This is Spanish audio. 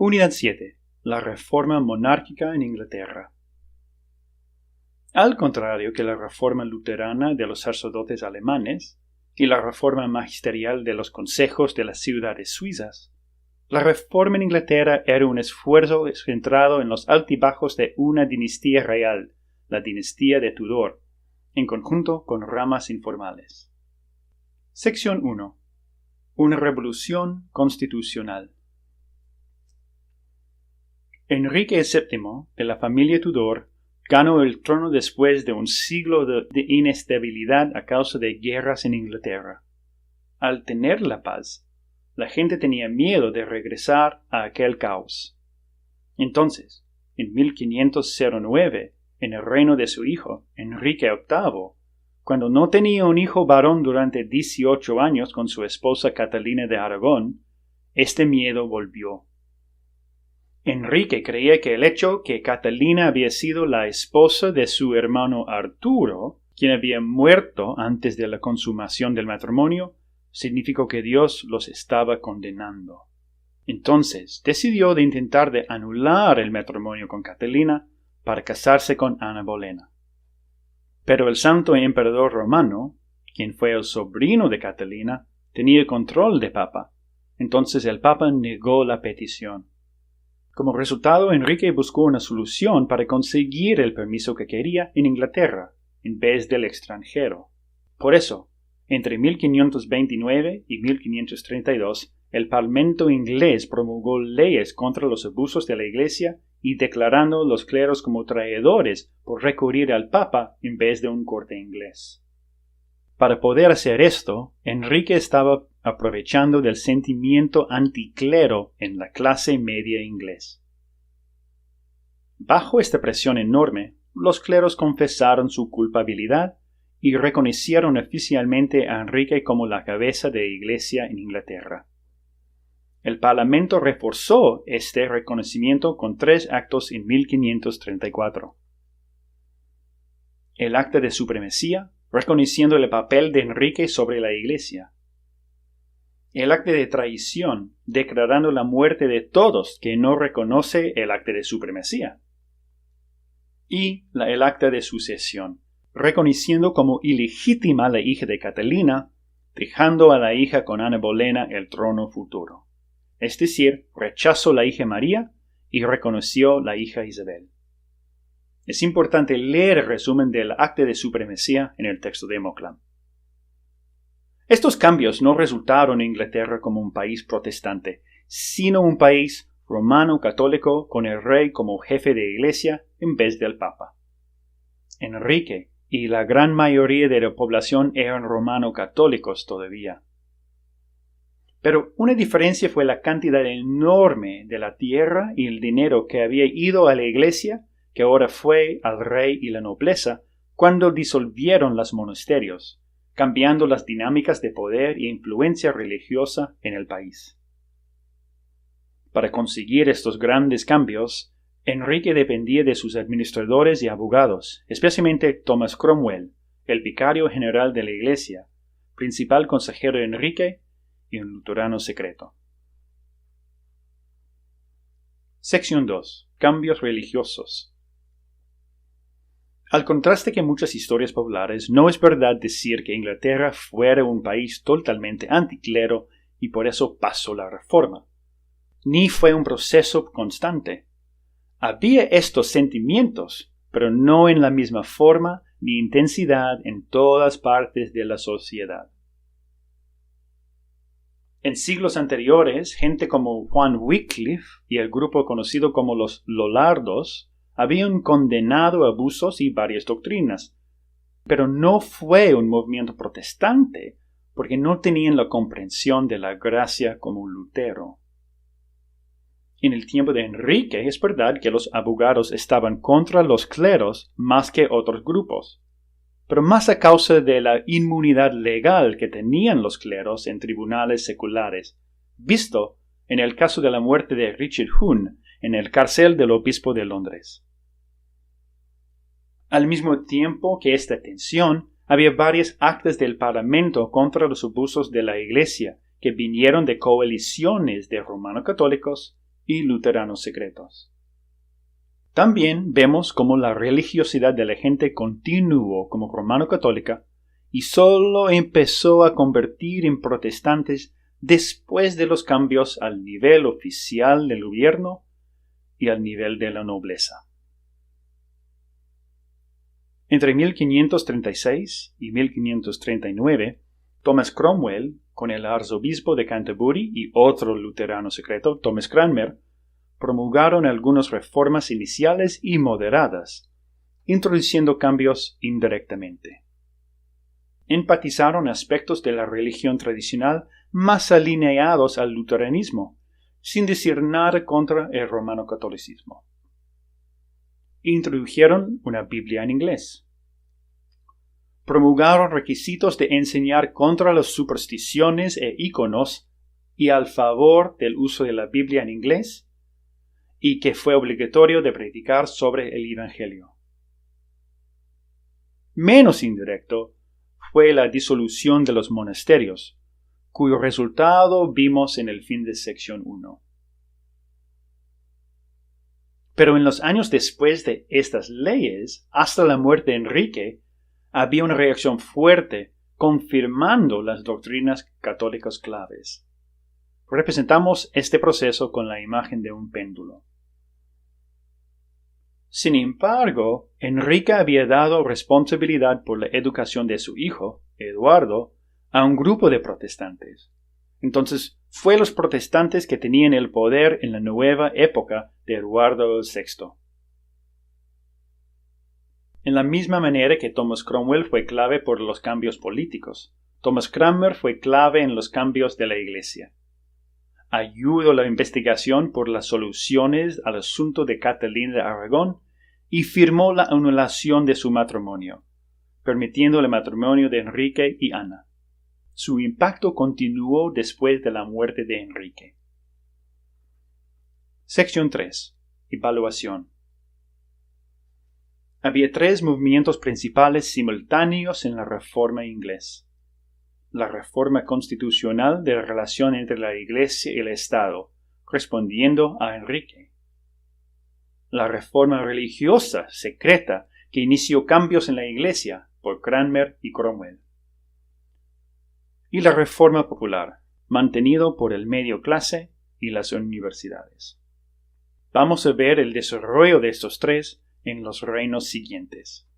Unidad 7. La reforma monárquica en Inglaterra. Al contrario que la reforma luterana de los sacerdotes alemanes y la reforma magisterial de los consejos de las ciudades suizas, la reforma en Inglaterra era un esfuerzo centrado en los altibajos de una dinastía real, la dinastía de Tudor, en conjunto con ramas informales. Sección 1. Una revolución constitucional. Enrique VII, de la familia Tudor, ganó el trono después de un siglo de inestabilidad a causa de guerras en Inglaterra. Al tener la paz, la gente tenía miedo de regresar a aquel caos. Entonces, en 1509, en el reino de su hijo, Enrique VIII, cuando no tenía un hijo varón durante 18 años con su esposa Catalina de Aragón, este miedo volvió. Enrique creía que el hecho que Catalina había sido la esposa de su hermano Arturo, quien había muerto antes de la consumación del matrimonio, significó que Dios los estaba condenando. Entonces decidió de intentar de anular el matrimonio con Catalina para casarse con Ana Bolena. Pero el santo emperador romano, quien fue el sobrino de Catalina, tenía control de Papa. Entonces el Papa negó la petición. Como resultado, Enrique buscó una solución para conseguir el permiso que quería en Inglaterra, en vez del extranjero. Por eso, entre 1529 y 1532, el Parlamento inglés promulgó leyes contra los abusos de la Iglesia y declarando los cleros como traidores por recurrir al Papa en vez de un corte inglés. Para poder hacer esto, Enrique estaba aprovechando del sentimiento anticlero en la clase media inglés. Bajo esta presión enorme, los cleros confesaron su culpabilidad y reconocieron oficialmente a Enrique como la cabeza de Iglesia en Inglaterra. El Parlamento reforzó este reconocimiento con 3 actos en 1534. El Acta de Supremacía, reconociendo el papel de Enrique sobre la Iglesia. El Acta de Traición, declarando la muerte de todos que no reconoce el Acta de Supremacía. Y el Acta de Sucesión, reconociendo como ilegítima la hija de Catalina, dejando a la hija con Ana Bolena el trono futuro. Es decir, rechazó la hija María y reconoció la hija Isabel. Es importante leer el resumen del Acta de Supremacía en el texto de Moclam. Estos cambios no resultaron en Inglaterra como un país protestante, sino un país romano-católico con el rey como jefe de iglesia en vez del papa. Enrique y la gran mayoría de la población eran romano-católicos todavía. Pero una diferencia fue la cantidad enorme de la tierra y el dinero que había ido a la iglesia, que ahora fue al rey y la nobleza, cuando disolvieron los monasterios, cambiando las dinámicas de poder e influencia religiosa en el país. Para conseguir estos grandes cambios, Enrique dependía de sus administradores y abogados, especialmente Thomas Cromwell, el vicario general de la iglesia, principal consejero de Enrique y un luterano secreto. Sección 2. Cambios religiosos. Al contraste que muchas historias populares, no es verdad decir que Inglaterra fuera un país totalmente anticlero y por eso pasó la reforma. Ni fue un proceso constante. Había estos sentimientos, pero no en la misma forma ni intensidad en todas partes de la sociedad. En siglos anteriores, gente como Juan Wycliffe y el grupo conocido como los Lollardos habían condenado abusos y varias doctrinas, pero no fue un movimiento protestante porque no tenían la comprensión de la gracia como Lutero. En el tiempo de Enrique es verdad que los abogados estaban contra los cleros más que otros grupos, pero más a causa de la inmunidad legal que tenían los cleros en tribunales seculares, visto en el caso de la muerte de Richard Hunn en el cárcel del obispo de Londres. Al mismo tiempo que esta tensión, había varias actas del Parlamento contra los abusos de la Iglesia que vinieron de coaliciones de romano-católicos y luteranos secretos. También vemos cómo la religiosidad de la gente continuó como romano-católica y solo empezó a convertir en protestantes después de los cambios al nivel oficial del gobierno y al nivel de la nobleza. Entre 1536 y 1539, Thomas Cromwell, con el arzobispo de Canterbury y otro luterano secreto, Thomas Cranmer, promulgaron algunas reformas iniciales y moderadas, introduciendo cambios indirectamente. Enfatizaron aspectos de la religión tradicional más alineados al luteranismo, sin decir nada contra el romano-catolicismo. Introdujeron una Biblia en inglés. Promulgaron requisitos de enseñar contra las supersticiones e íconos y al favor del uso de la Biblia en inglés, y que fue obligatorio de predicar sobre el Evangelio. Menos indirecto fue la disolución de los monasterios, cuyo resultado vimos en el fin de sección 1. Pero en los años después de estas leyes, hasta la muerte de Enrique, había una reacción fuerte confirmando las doctrinas católicas claves. Representamos este proceso con la imagen de un péndulo. Sin embargo, Enrique había dado responsabilidad por la educación de su hijo, Eduardo, a un grupo de protestantes. Entonces, fue los protestantes que tenían el poder en la nueva época de Eduardo VI. En la misma manera que Thomas Cromwell fue clave por los cambios políticos, Thomas Cranmer fue clave en los cambios de la Iglesia. Ayudó a la investigación por las soluciones al asunto de Catalina de Aragón y firmó la anulación de su matrimonio, permitiendo el matrimonio de Enrique y Ana. Su impacto continuó después de la muerte de Enrique. Sección 3. Evaluación. Había 3 movimientos principales simultáneos en la Reforma inglesa. La reforma constitucional de la relación entre la Iglesia y el Estado, respondiendo a Enrique. La reforma religiosa secreta que inició cambios en la Iglesia por Cranmer y Cromwell. Y la reforma popular, mantenido por el medio clase y las universidades. Vamos a ver el desarrollo de estos 3 en los reinos siguientes.